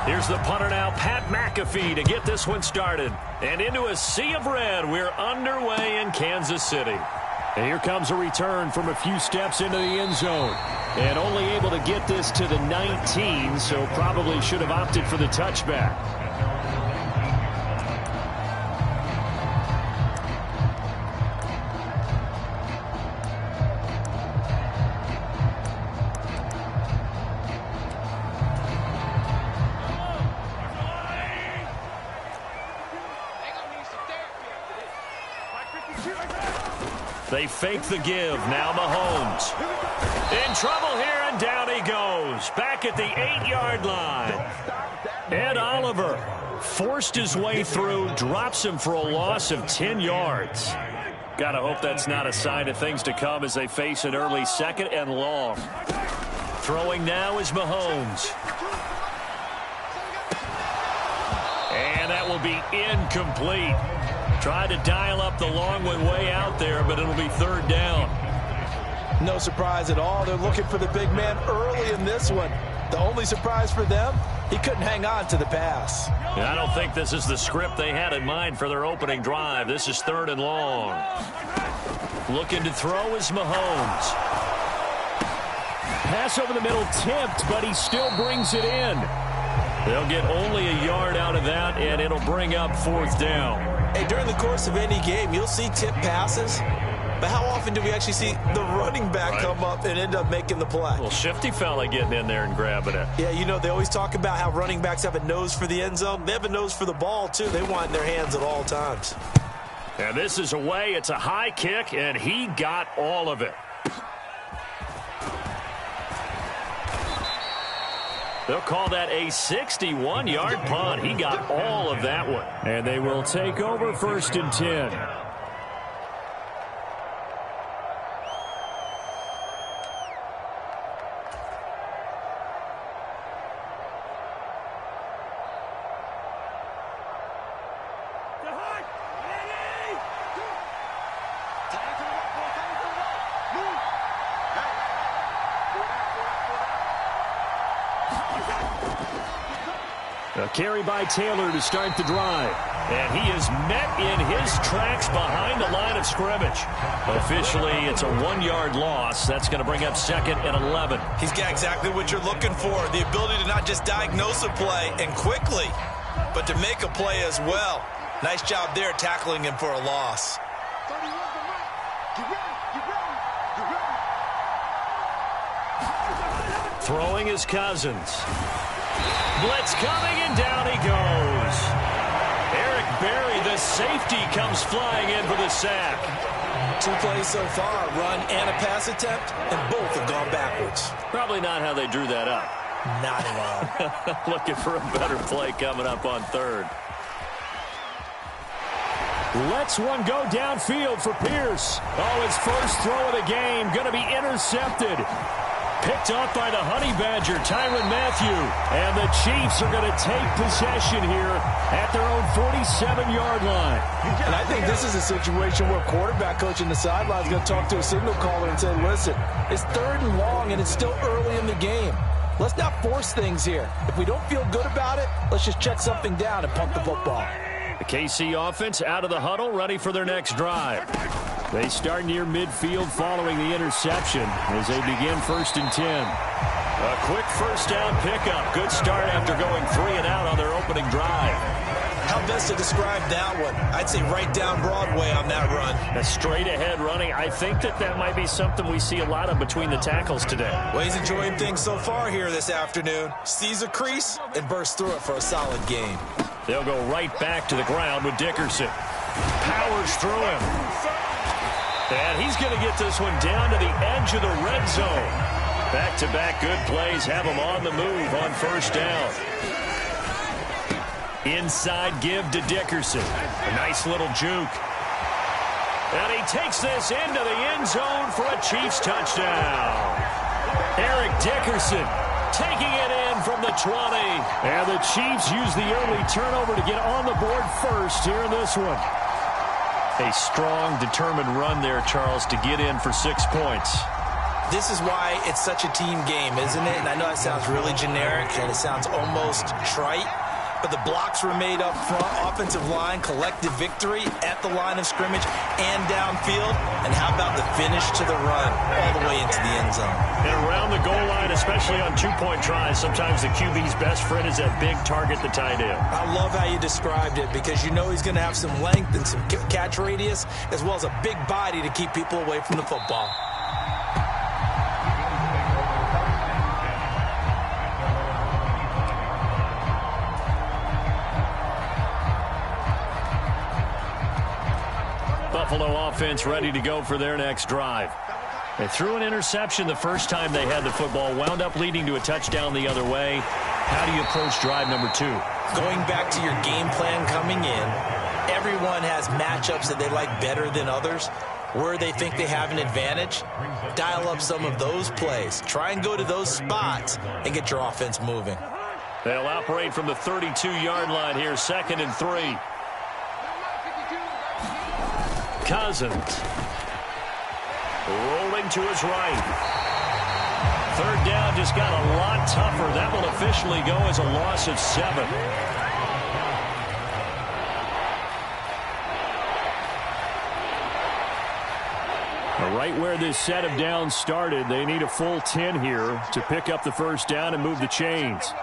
Here's the punter now, Pat McAfee, to get this one started. And into a sea of red, we're underway in Kansas City. And here comes a return from a few steps into the end zone. And only able to get this to the 19, so probably should have opted for the touchback. They fake the give. Now Mahomes. In trouble here, and down he goes. Back at the 8-yard line. Ed Oliver forced his way through, drops him for a loss of 10 yards. Gotta hope that's not a sign of things to come as they face an early 2nd and long. Throwing now is Mahomes. And that will be incomplete. Tried to dial up the long one way out there, but it'll be 3rd down. No surprise at all. They're looking for the big man early in this one. The only surprise for them, he couldn't hang on to the pass. I don't think this is the script they had in mind for their opening drive. This is 3rd and long. Looking to throw is Mahomes. Pass over the middle tipped, but he still brings it in. They'll get only a yard out of that, and it'll bring up 4th down. Hey, during the course of any game, you'll see tip passes, but how often do we actually see the running back come up and end up making the play? Well, shifty fella getting in there and grabbing it. Yeah, you know, they always talk about how running backs have a nose for the end zone. They have a nose for the ball, too. They want it in their hands at all times. And this is away. It's a high kick, and he got all of it. They'll call that a 61-yard punt. He got all of that one. And they will take over 1st and 10. A carry by Taylor to start the drive. And he is met in his tracks behind the line of scrimmage. Officially, it's a 1-yard loss. That's going to bring up 2nd and 11. He's got exactly what you're looking for. The ability to not just diagnose a play and quickly, but to make a play as well. Nice job there tackling him for a loss. Throwing is Cousins. Blitz coming, and down he goes. Eric Berry, the safety, comes flying in for the sack. 2 plays so far, run and a pass attempt, and both have gone backwards. Probably not how they drew that up. Not at all. Looking for a better play coming up on 3rd. Lets one go downfield for Pierce. Oh, his first throw of the game going to be intercepted. Picked off by the Honey Badger, Tyrann Mathieu. And the Chiefs are going to take possession here at their own 47-yard line. And I think this is a situation where quarterback coach in the sideline is going to talk to a signal caller and say, listen, it's 3rd and long and it's still early in the game. Let's not force things here. If we don't feel good about it, let's just check something down and punt the football. The KC offense out of the huddle, ready for their next drive. They start near midfield following the interception as they begin 1st and 10. A quick 1st down pickup. Good start after going 3 and out on their opening drive. How best to describe that one? I'd say right down Broadway on that run. A straight ahead running. I think that might be something we see a lot of between the tackles today. Well, he's enjoying things so far here this afternoon. Sees a crease and bursts through it for a solid game. They'll go right back to the ground with Dickerson. Powers through him. And he's going to get this one down to the edge of the red zone. Back-to-back good plays have him on the move on 1st down. Inside give to Dickerson. A nice little juke. And he takes this into the end zone for a Chiefs touchdown. Eric Dickerson taking it in from the 20. And the Chiefs use the early turnover to get on the board first here in this one. A strong, determined run there, Charles, to get in for 6 points. This is why it's such a team game, isn't it? And I know that sounds really generic and it sounds almost trite, but the blocks were made up front, offensive line, collective victory at the line of scrimmage and downfield. And how about the finish to the run all the way into the end zone? And around the goal line, especially on two-point tries, sometimes the QB's best friend is that big target, the tight end. I love how you described it because you know he's going to have some length and some catch radius as well as a big body to keep people away from the football. Buffalo offense ready to go for their next drive. They threw an interception the first time they had the football, wound up leading to a touchdown the other way. How do you approach drive number 2? Going back to your game plan coming in, everyone has matchups that they like better than others. Where they think they have an advantage, dial up some of those plays. Try and go to those spots and get your offense moving. They'll operate from the 32-yard line here, 2nd and 3. Cousins. Rolling to his right. 3rd down just got a lot tougher. That will officially go as a loss of 7. Right where this set of downs started, they need a full 10 here to pick up the first down and move the chains.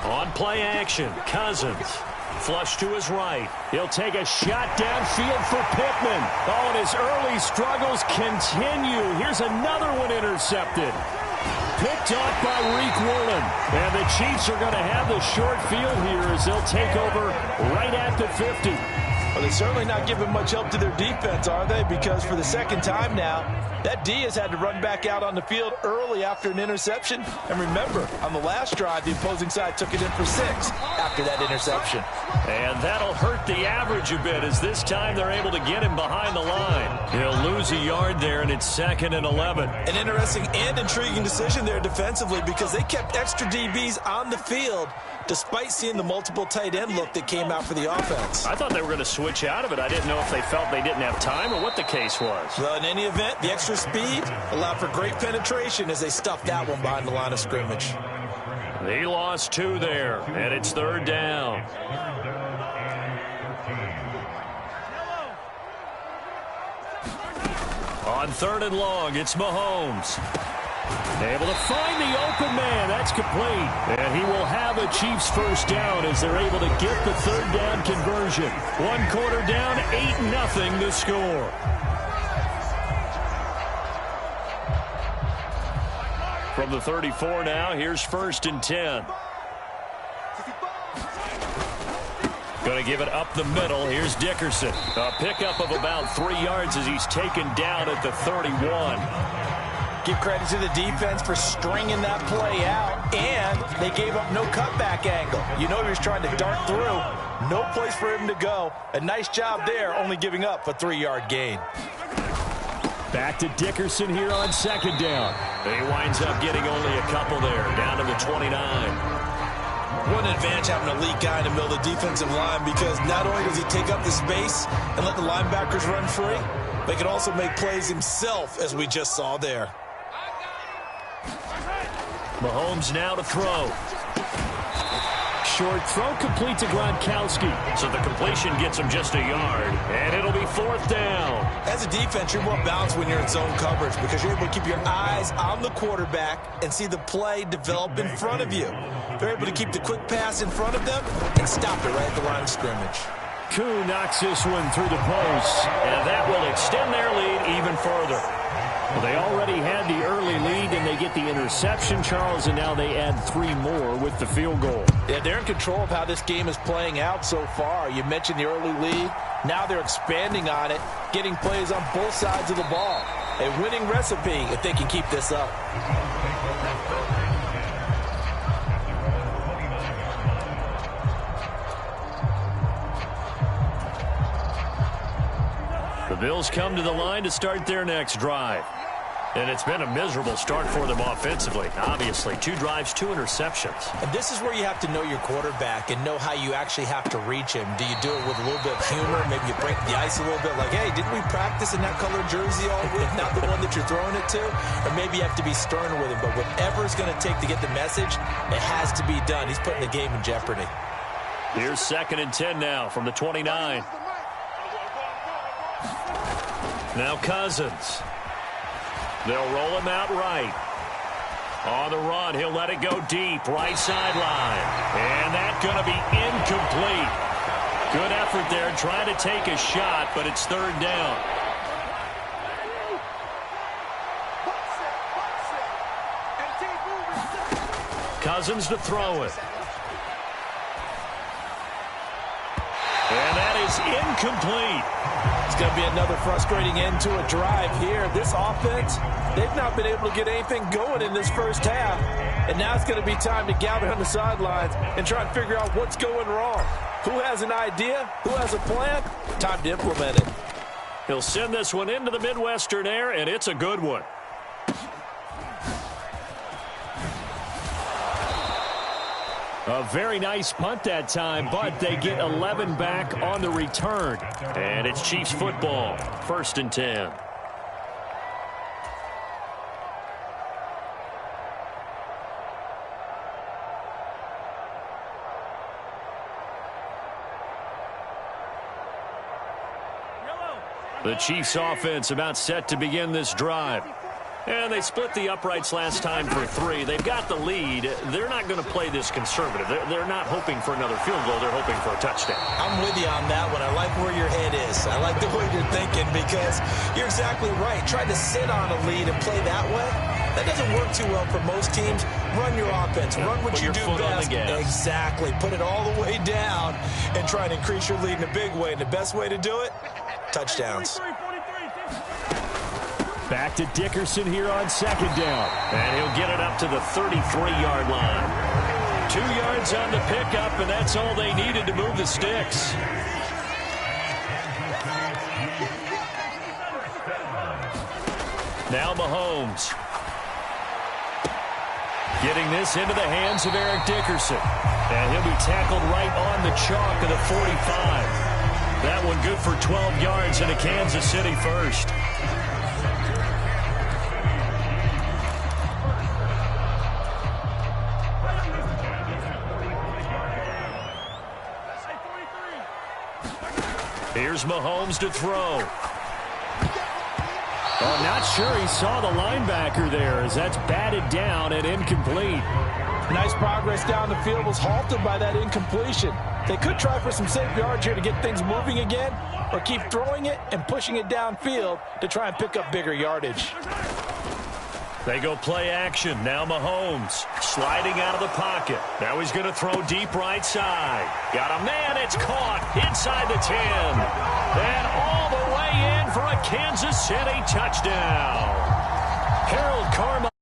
On play action, Cousins. Flush to his right. He'll take a shot downfield for Pittman. Oh, and his early struggles continue. Here's another one intercepted. Picked off by Reek Woolen. And the Chiefs are going to have the short field here as they'll take over right at the 50. Well, they're certainly not giving much help to their defense, are they? Because for the second time now, that D has had to run back out on the field early after an interception. And remember, on the last drive, the opposing side took it in for 6 after that interception. And that'll hurt the average a bit as this time they're able to get him behind the line. He'll lose a yard there, and it's 2nd and 11. An interesting and intriguing decision there defensively because they kept extra DBs on the field despite seeing the multiple tight end look that came out for the offense. I thought they were going to switch out of it. I didn't know if they felt they didn't have time or what the case was. Well, in any event, the extra speed allowed for great penetration as they stuffed that one behind the line of scrimmage. They lost 2 there, and it's 3rd down. On 3rd and long, it's Mahomes. Able to find the open man. That's complete. And he will have a Chiefs first down as they're able to get the 3rd down conversion. 1 quarter down, 8-0 to score. From the 34 now, here's 1st and 10. Going to give it up the middle. Here's Dickerson. A pickup of about 3 yards as he's taken down at the 31. Give credit to the defense for stringing that play out, and they gave up no cutback angle. You know he was trying to dart through. No place for him to go. A nice job there, only giving up a 3-yard gain. Back to Dickerson here on 2nd down. He winds up getting only a couple there, down to the 29. What an advantage having an elite guy in the middle of the defensive line because not only does he take up the space and let the linebackers run free, but he can also make plays himself, as we just saw there. Mahomes now to throw. Short throw complete to Gronkowski. So the completion gets him just a yard, and it'll be 4th down. As a defense, you're more balanced when you're in zone coverage because you're able to keep your eyes on the quarterback and see the play develop in front of you. They're able to keep the quick pass in front of them and stop it right at the line of scrimmage. Koo knocks this one through the post, and that will extend their lead even further. Well, they already had the early lead, and they get the interception, Charles, and now they add 3 more with the field goal. Yeah, they're in control of how this game is playing out so far. You mentioned the early lead. Now they're expanding on it, getting plays on both sides of the ball. A winning recipe if they can keep this up. The Bills come to the line to start their next drive. And it's been a miserable start for them offensively. Obviously, 2 drives, 2 interceptions. And this is where you have to know your quarterback and know how you actually have to reach him. Do you do it with a little bit of humor? Maybe you break the ice a little bit like, hey, didn't we practice in that color jersey all week? Not the one that you're throwing it to? Or maybe you have to be stern with him. But whatever it's going to take to get the message, it has to be done. He's putting the game in jeopardy. Here's 2nd and 10 now from the 29. Now Cousins. They'll roll him out right. On the run, he'll let it go deep, right sideline. And that's going to be incomplete. Good effort there, trying to take a shot, but it's 3rd down. Cousins to throw it. And that is incomplete. It's going to be another frustrating end to a drive here. This offense, they've not been able to get anything going in this first half. And now it's going to be time to gather on the sidelines and try and figure out what's going wrong. Who has an idea? Who has a plan? Time to implement it. He'll send this one into the Midwestern air, and it's a good one. A very nice punt that time, but they get 11 back on the return. And it's Chiefs football, 1st and 10. The Chiefs offense about set to begin this drive. And they split the uprights last time for 3. They've got the lead. They're not going to play this conservative. They're not hoping for another field goal. They're hoping for a touchdown. I'm with you on that one. I like where your head is. I like the way you're thinking because you're exactly right. Trying to sit on a lead and play that way, that doesn't work too well for most teams. Run your offense. Run what you do best. Exactly. Put it all the way down and try and increase your lead in a big way. And the best way to do it, touchdowns. Back to Dickerson here on 2nd down. And he'll get it up to the 33-yard line. 2 yards on the pickup, and that's all they needed to move the sticks. Now Mahomes. Getting this into the hands of Eric Dickerson. And he'll be tackled right on the chalk of the 45. That one good for 12 yards and a Kansas City first. Here's Mahomes to throw. Oh, not sure he saw the linebacker there as that's batted down and incomplete. Nice progress down the field was halted by that incompletion. They could try for some safe yards here to get things moving again, or keep throwing it and pushing it downfield to try and pick up bigger yardage. They go play action. Now Mahomes sliding out of the pocket. Now he's going to throw deep right side. Got a man. It's caught inside the 10. And all the way in for a Kansas City touchdown. Harold Carmichael.